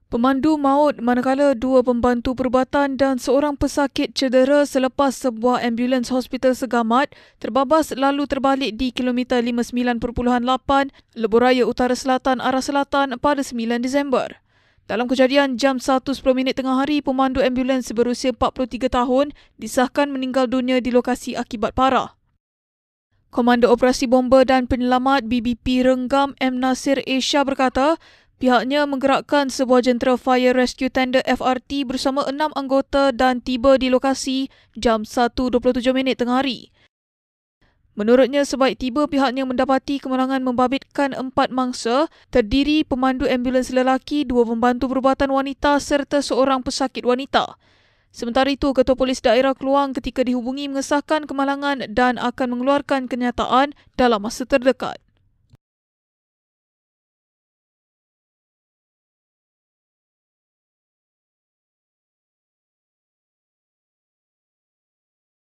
Pemandu maut manakala dua pembantu perubatan dan seorang pesakit cedera selepas sebuah ambulans hospital Segamat terbabas lalu terbalik di kilometer 59.8 Lebuhraya Utara Selatan arah selatan pada 9 Disember. Dalam kejadian jam 1.10 tengah hari, pemandu ambulans berusia 43 tahun disahkan meninggal dunia di lokasi akibat parah. Komando Operasi Bomba dan Penyelamat BBP Renggam M. Nasir Asia berkata, pihaknya menggerakkan sebuah jentera Fire Rescue Tender FRT bersama 6 anggota dan tiba di lokasi jam 1.27 tengah hari. Menurutnya, sebaik tiba pihaknya mendapati kemalangan membabitkan 4 mangsa terdiri pemandu ambulans lelaki, 2 pembantu perubatan wanita serta seorang pesakit wanita. Sementara itu, Ketua Polis Daerah Kluang ketika dihubungi mengesahkan kemalangan dan akan mengeluarkan kenyataan dalam masa terdekat.